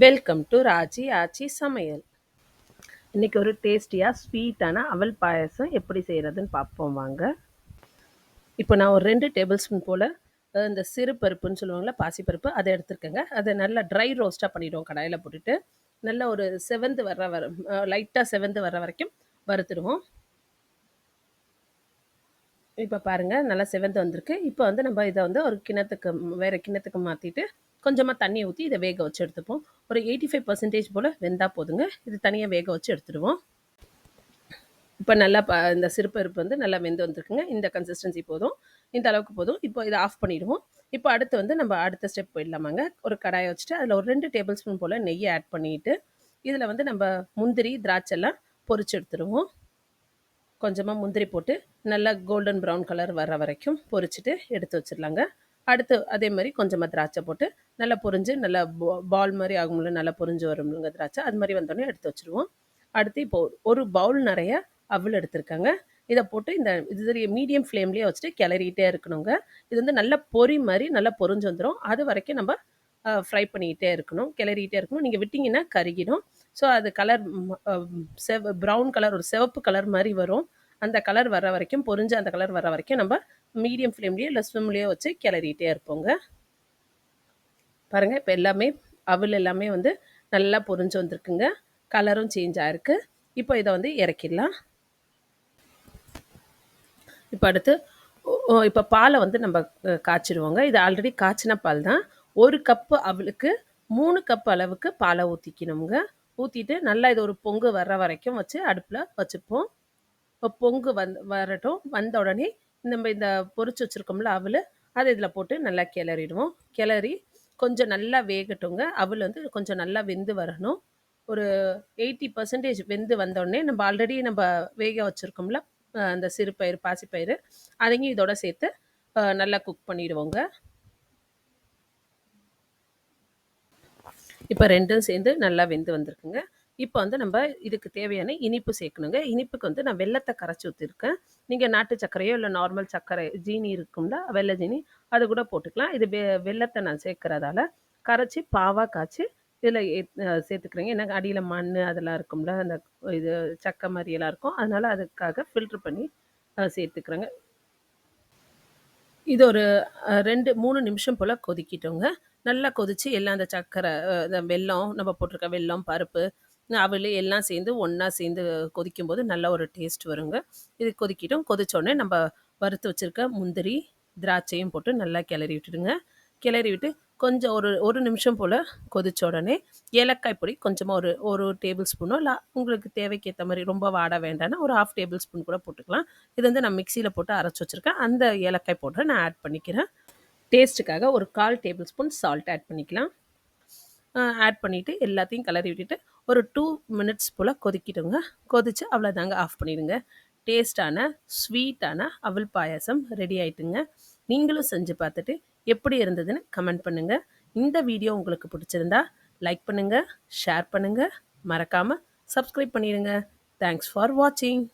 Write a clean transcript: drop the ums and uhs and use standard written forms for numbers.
Welcome to Raji ஆச்சி சமையல். இன்னைக்கு ஒரு டேஸ்டியாக ஸ்வீட்டான அவல் பாயசம் எப்படி செய்கிறதுன்னு பார்ப்போம் வாங்க. இப்போ நான் ஒரு 2 டேபிள் ஸ்பூன் போல் இந்த சிறு பருப்புன்னு சொல்லுவாங்கள்ல, பாசிப்பருப்பு அதை எடுத்துருக்கேங்க. அதை நல்லா ட்ரை ரோஸ்ட்டாக பண்ணிவிடுவோம் கடாயில் போட்டுட்டு. நல்லா ஒரு செவந்து வர லைட்டாக செவந்து வர வரைக்கும் வறுத்துடுவோம். இப்போ பாருங்கள், நல்லா செவந்து வந்திருக்கு. இப்போ வந்து நம்ம இதை வந்து ஒரு கிண்ணத்துக்கு வேறு கிண்ணத்துக்கு மாற்றிட்டு கொஞ்சமாக தண்ணி ஊற்றி இதை வேக வச்சு எடுத்துப்போம். ஒரு 85% போல் வெந்தால் போதுங்க. இது தனியாக வேக வச்சு எடுத்துடுவோம். இப்போ நல்லா இந்த சிறுபருப்பு வந்து நல்லா வெந்து வந்திருக்குங்க. இந்த கன்சிஸ்டன்சி போதும், இந்த அளவுக்கு போதும். இப்போ இதை ஆஃப் பண்ணிவிடுவோம். இப்போ அடுத்து வந்து நம்ம அடுத்த ஸ்டெப் போயிடலாமாங்க. ஒரு கடாயை வச்சுட்டு அதில் ஒரு 2 டேபிள் ஸ்பூன் போல் நெய்யை ஆட் பண்ணிவிட்டு இதில் வந்து நம்ம முந்திரி திராட்சைலாம் பொரிச்சு எடுத்துடுவோம். கொஞ்சமாக முந்திரி போட்டு நல்லா கோல்டன் ப்ரௌன் கலர் வர வரைக்கும் பொரிச்சிட்டு எடுத்து வச்சிடலாங்க. அடுத்து அதே மாதிரி கொஞ்சமாக திராட்சை போட்டு நல்லா பொரிஞ்சு நல்லா பால் மாதிரி ஆகும்ல, நல்லா பொரிஞ்சு வரும்லங்க திராட்சை. அது மாதிரி வந்தோடனே எடுத்து வச்சுருவோம். அடுத்து இப்போது ஒரு பவுல் நிறைய அவல் எடுத்துருக்காங்க. இதை போட்டு இந்த இது மீடியம் ஃப்ளேம்லேயே வச்சுட்டு கிளறிட்டே இருக்கணுங்க. இது வந்து நல்லா பொரி மாதிரி நல்லா பொரிஞ்சு வந்துடும். அது வரைக்கும் நம்ம ஃப்ரை பண்ணிக்கிட்டே இருக்கணும், கிளறிக்கிட்டே இருக்கணும். நீங்கள் விட்டிங்கன்னா கருகிடும். ஸோ அது கலர் ப்ரௌன் கலர், ஒரு சிவப்பு கலர் மாதிரி வரும். அந்த கலர் வர வரைக்கும், பொரிஞ்சு அந்த கலர் வர வரைக்கும் நம்ம மீடியம் ஃப்ளேம்லேயே இல்லை ஸ்விம்லேயே வச்சு கிளறிட்டே இருப்போங்க. பாருங்கள், இப்போ எல்லாமே அவல் எல்லாமே வந்து நல்லா பொரிஞ்சு வந்திருக்குங்க. கலரும் சேஞ்ச் ஆகிருக்கு. இப்போ இதை வந்து இறக்கிடலாம். இப்போ அடுத்து இப்போ பாலை வந்து நம்ம காய்ச்சிடுவோங்க. இது ஆல்ரெடி காய்ச்சின பால் தான். 1 கப்பு அவளுக்கு 3 கப் அளவுக்கு பாலை ஊற்றிக்கணுங்க. ஊற்றிட்டு நல்லா இது ஒரு பொங்கு வர்ற வரைக்கும் வச்சு அடுப்பில் வச்சுப்போம். இப்போ பொங்கு வரட்டும். வந்த உடனே நம்ம இந்த பொரிச்சு வச்சுருக்கோம்ல அவல், அதை இதில் போட்டு நல்லா கிளறிடுவோம். கிளறி கொஞ்சம் நல்லா வேகட்டுங்க. அவல் வந்து கொஞ்சம் நல்லா வெந்து வரணும். ஒரு 80% வெந்து வந்தோடனே நம்ம ஆல்ரெடி நம்ம வேக வச்சுருக்கோம்ல அந்த சிறுபயிறு, பாசிப்பயிறு, அதையும் இதோட சேர்த்து நல்லா குக் பண்ணிடுவோங்க. இப்போ ரெண்டும் சேர்ந்து நல்லா வெந்து வந்திருக்குங்க. இப்போ வந்து நம்ம இதுக்கு தேவையான இனிப்பு சேர்க்கணுங்க. இனிப்புக்கு வந்து நான் வெல்லத்தை கரைச்சி ஊற்றிருக்கேன். நீங்கள் நாட்டு சர்க்கரையோ இல்லை நார்மல் சர்க்கரை ஜீனி இருக்கும்ல, வெள்ளை ஜீனி, அது கூட போட்டுக்கலாம். இது வெல்லத்தை நான் சேர்க்குறதால கரைச்சி பாவாக காய்ச்சி இதில் சேர்த்துக்கிறேங்க. ஏன்னா அடியில் மண் அதெல்லாம் இருக்கும்ல, அந்த இது சக்கை மாதிரியெல்லாம் இருக்கும். அதனால் அதுக்காக ஃபில்ட்ரு பண்ணி சேர்த்துக்கிறேங்க. இது ஒரு 2-3 நிமிஷம் போல் கொதிக்கிட்டோங்க. நல்லா கொதித்து எல்லாம் அந்த சர்க்கரை, இந்த வெல்லம், நம்ம போட்டிருக்க வெல்லம், பருப்பு, அவல் எல்லாம் சேர்ந்து ஒன்றா சேர்ந்து கொதிக்கும்போது நல்ல ஒரு டேஸ்ட் வருங்க. இது கொதிக்கிட்டும். கொதித்தோடனே நம்ம வறுத்து வச்சுருக்க முந்திரி, திராட்சையும் போட்டு நல்லா கிளறி விட்டுடுங்க. கிளறி விட்டு கொஞ்சம் ஒரு ஒரு நிமிஷம் போல் கொதிச்ச உடனே ஏலக்காய் பொடி கொஞ்சமாக ஒரு ஒரு டேபிள் ஸ்பூனோ இல்லை உங்களுக்கு தேவைக்கு ஏற்ற மாதிரி, ரொம்ப வாட வேண்டாம்னா ஒரு 1/2 டேபிள் ஸ்பூன் கூட போட்டுக்கலாம். இது வந்து நான் மிக்சியில் போட்டு அரைச்சி வச்சுருக்கேன். அந்த ஏலக்காய் பவுடரை நான் ஆட் பண்ணிக்கிறேன். டேஸ்ட்டுக்காக ஒரு 1/4 டேபிள் ஸ்பூன் சால்ட் ஆட் பண்ணிக்கலாம். ஆட் பண்ணிவிட்டு எல்லாத்தையும் கிளறி விட்டுட்டு ஒரு 2 மினிட்ஸ் போல் கொதிக்கிடுங்க. கொதித்து அவ்வளோதாங்க, ஆஃப் பண்ணிடுங்க. டேஸ்டான ஸ்வீட்டான அவல் பாயாசம் ரெடி ஆகிட்டுங்க. நீங்களும் செஞ்சு பார்த்துட்டு எப்படி இருந்ததுன்னு கமெண்ட் பண்ணுங்கள். இந்த வீடியோ உங்களுக்கு பிடிச்சிருந்தா லைக் பண்ணுங்கள், ஷேர் பண்ணுங்கள், மறக்காமல் சப்ஸ்கிரைப் பண்ணிடுங்க. தேங்க்ஸ் ஃபார் வாட்சிங்.